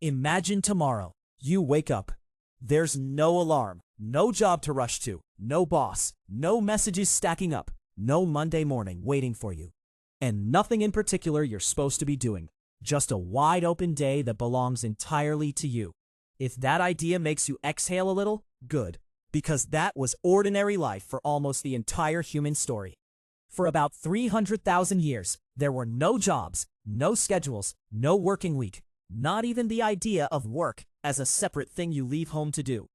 Imagine tomorrow. You wake up. There's no alarm, no job to rush to, no boss, no messages stacking up, no Monday morning waiting for you. And nothing in particular you're supposed to be doing. Just a wide open day that belongs entirely to you. If that idea makes you exhale a little, good. Because that was ordinary life for almost the entire human story. For about 300,000 years, there were no jobs, no schedules, no working week, not even the idea of work as a separate thing you leave home to do.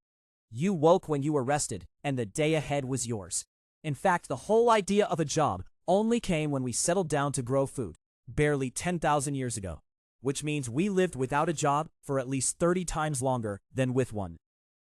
You woke when you were rested, and the day ahead was yours. In fact, the whole idea of a job only came when we settled down to grow food, barely 10,000 years ago, which means we lived without a job for at least 30 times longer than with one.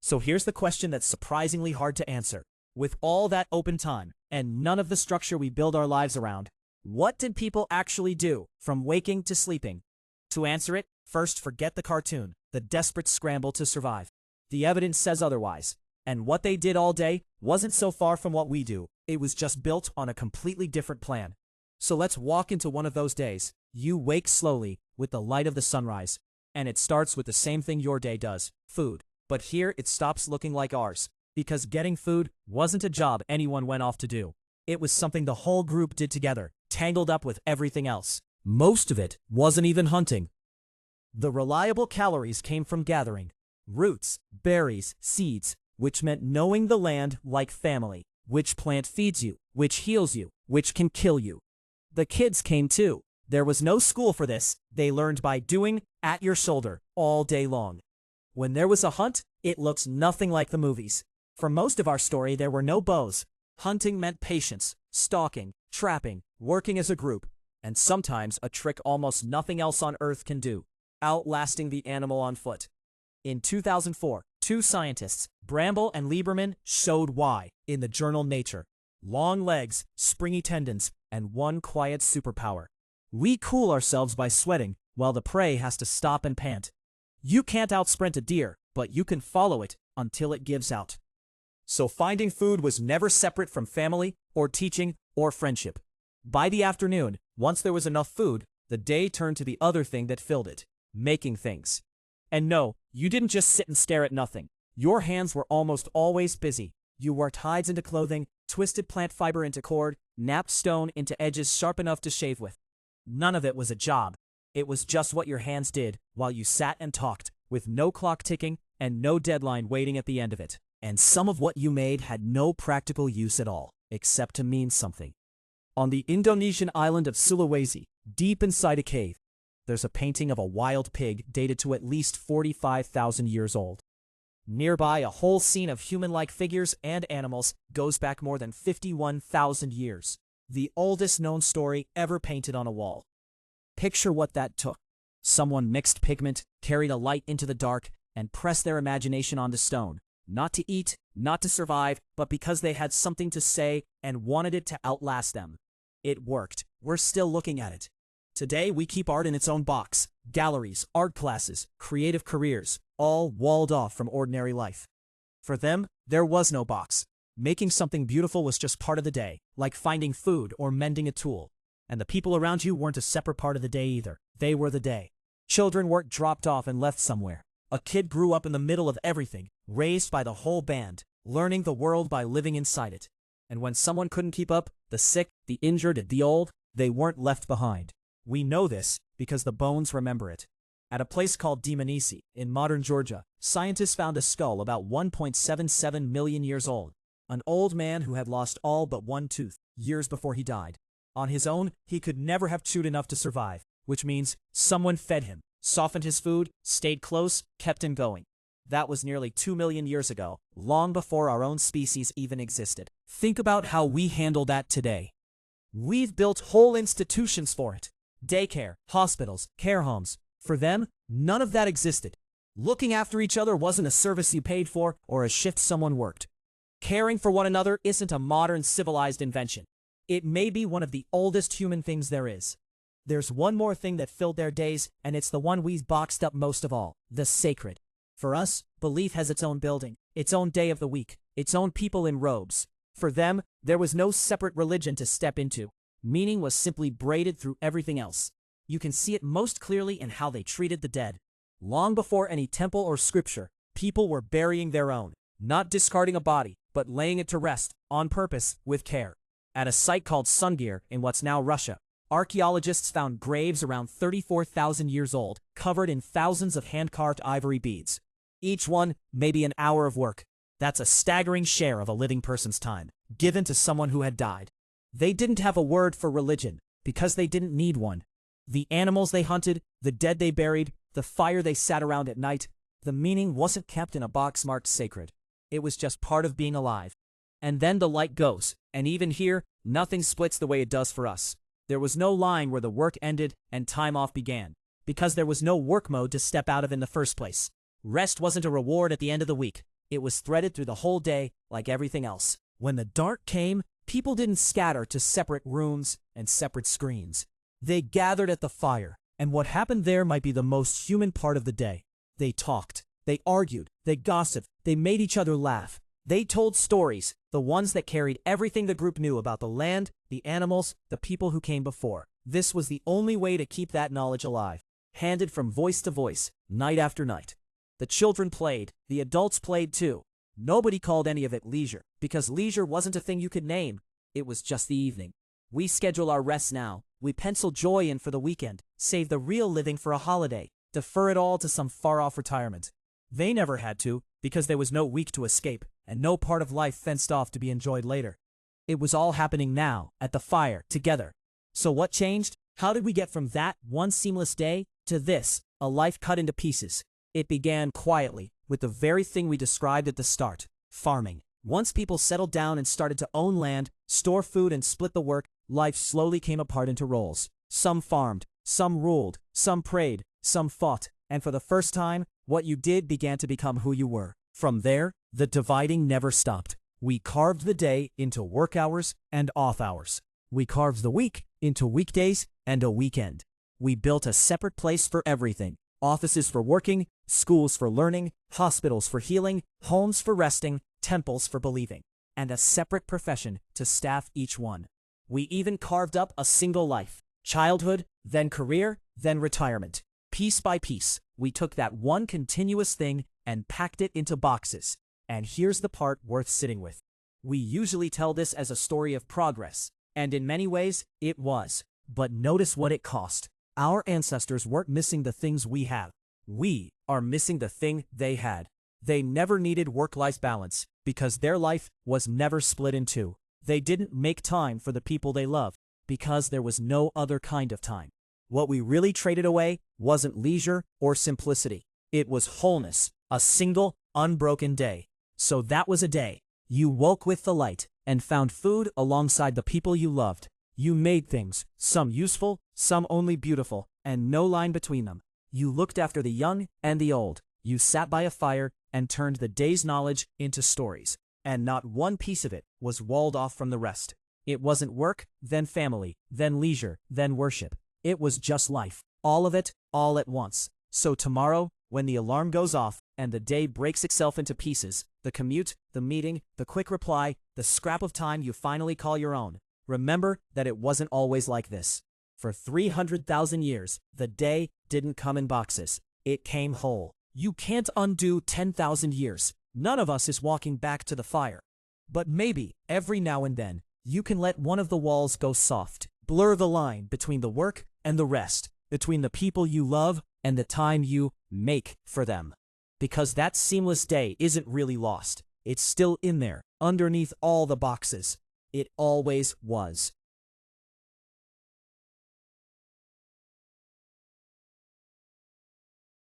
So here's the question that's surprisingly hard to answer. With all that open time, and none of the structure we build our lives around, what did people actually do, from waking to sleeping? To answer it, first forget the cartoon, the desperate scramble to survive. The evidence says otherwise, and what they did all day wasn't so far from what we do. It was just built on a completely different plan. So let's walk into one of those days. You wake slowly, with the light of the sunrise, and it starts with the same thing your day does, food. But here it stops looking like ours, because getting food wasn't a job anyone went off to do. It was something the whole group did together, tangled up with everything else. Most of it wasn't even hunting. The reliable calories came from gathering roots, berries, seeds, which meant knowing the land like family, which plant feeds you, which heals you, which can kill you. The kids came too. There was no school for this. They learned by doing, at your shoulder, all day long. When there was a hunt, it looked nothing like the movies. For most of our story, there were no bows. Hunting meant patience, stalking, trapping, working as a group, and sometimes a trick almost nothing else on Earth can do, outlasting the animal on foot. In 2004, two scientists, Bramble and Lieberman, showed why in the journal Nature. Long legs, springy tendons, and one quiet superpower. We cool ourselves by sweating, while the prey has to stop and pant. You can't outsprint a deer, but you can follow it until it gives out. So finding food was never separate from family, or teaching, or friendship. By the afternoon, once there was enough food, the day turned to the other thing that filled it, making things. And no, you didn't just sit and stare at nothing. Your hands were almost always busy. You worked hides into clothing, twisted plant fiber into cord, knapped stone into edges sharp enough to shave with. None of it was a job. It was just what your hands did while you sat and talked, with no clock ticking and no deadline waiting at the end of it. And some of what you made had no practical use at all, except to mean something. On the Indonesian island of Sulawesi, deep inside a cave, there's a painting of a wild pig dated to at least 45,000 years old. Nearby, a whole scene of human-like figures and animals goes back more than 51,000 years, the oldest known story ever painted on a wall. Picture what that took. Someone mixed pigment, carried a light into the dark, and pressed their imagination onto stone. Not to eat, not to survive, but because they had something to say and wanted it to outlast them. It worked. We're still looking at it. Today, we keep art in its own box. Galleries, art classes, creative careers, all walled off from ordinary life. For them, there was no box. Making something beautiful was just part of the day, like finding food or mending a tool. And the people around you weren't a separate part of the day either. They were the day. Children weren't dropped off and left somewhere. A kid grew up in the middle of everything, raised by the whole band, learning the world by living inside it. And when someone couldn't keep up, the sick, the injured, and the old, they weren't left behind. We know this because the bones remember it. At a place called Dimanisi, in modern Georgia, scientists found a skull about 1.77 million years old. An old man who had lost all but one tooth, years before he died. On his own, he could never have chewed enough to survive, which means someone fed him, softened his food, stayed close, kept him going. That was nearly 2 million years ago, long before our own species even existed. Think about how we handle that today. We've built whole institutions for it. Daycare, hospitals, care homes. For them, none of that existed. Looking after each other wasn't a service you paid for or a shift someone worked. Caring for one another isn't a modern civilized invention. It may be one of the oldest human things there is. There's one more thing that filled their days, and it's the one we've boxed up most of all, the sacred. For us, belief has its own building, its own day of the week, its own people in robes. For them, there was no separate religion to step into. Meaning was simply braided through everything else. You can see it most clearly in how they treated the dead. Long before any temple or scripture, people were burying their own, not discarding a body, but laying it to rest, on purpose, with care. At a site called Sungir in what's now Russia, archaeologists found graves around 34,000 years old, covered in thousands of hand-carved ivory beads. Each one, maybe an hour of work. That's a staggering share of a living person's time, given to someone who had died. They didn't have a word for religion, because they didn't need one. The animals they hunted, the dead they buried, the fire they sat around at night, the meaning wasn't kept in a box marked sacred. It was just part of being alive. And then the light goes, and even here, nothing splits the way it does for us. There was no line where the work ended and time off began, because there was no work mode to step out of in the first place. Rest wasn't a reward at the end of the week. It was threaded through the whole day, like everything else. When the dark came, people didn't scatter to separate rooms and separate screens. They gathered at the fire, and what happened there might be the most human part of the day. They talked, they argued, they gossiped, they made each other laugh. They told stories, the ones that carried everything the group knew about the land, the animals, the people who came before. This was the only way to keep that knowledge alive, handed from voice to voice, night after night. The children played, the adults played too. Nobody called any of it leisure, because leisure wasn't a thing you could name. It was just the evening. We schedule our rest now. We pencil joy in for the weekend, save the real living for a holiday, defer it all to some far-off retirement. They never had to, because there was no week to escape, and no part of life fenced off to be enjoyed later. It was all happening now, at the fire, together. So what changed? How did we get from that one seamless day to this, a life cut into pieces? It began quietly, with the very thing we described at the start, farming. Once people settled down and started to own land, store food and split the work, life slowly came apart into roles. Some farmed, some ruled, some prayed, some fought, and for the first time, what you did began to become who you were. From there, the dividing never stopped. We carved the day into work hours and off hours. We carved the week into weekdays and a weekend. We built a separate place for everything. Offices for working, schools for learning, hospitals for healing, homes for resting, temples for believing, and a separate profession to staff each one. We even carved up a single life. Childhood, then career, then retirement. Piece by piece, we took that one continuous thing and packed it into boxes. And here's the part worth sitting with. We usually tell this as a story of progress, and in many ways, it was. But notice what it cost. Our ancestors weren't missing the things we have. We are missing the thing they had. They never needed work-life balance because their life was never split in two. They didn't make time for the people they loved because there was no other kind of time. What we really traded away wasn't leisure or simplicity. It was wholeness, a single, unbroken day. So that was a day. You woke with the light and found food alongside the people you loved. You made things, some useful, some only beautiful, and no line between them. You looked after the young and the old. You sat by a fire and turned the day's knowledge into stories. And not one piece of it was walled off from the rest. It wasn't work, then family, then leisure, then worship. It was just life. All of it, all at once. So tomorrow, when the alarm goes off and the day breaks itself into pieces, the commute, the meeting, the quick reply, the scrap of time you finally call your own, remember that it wasn't always like this. For 300,000 years, the day didn't come in boxes. It came whole. You can't undo 10,000 years. None of us is walking back to the fire. But maybe, every now and then, you can let one of the walls go soft. Blur the line between the work and the rest, between the people you love and the time you make for them. Because that seamless day isn't really lost. It's still in there, underneath all the boxes. It always was.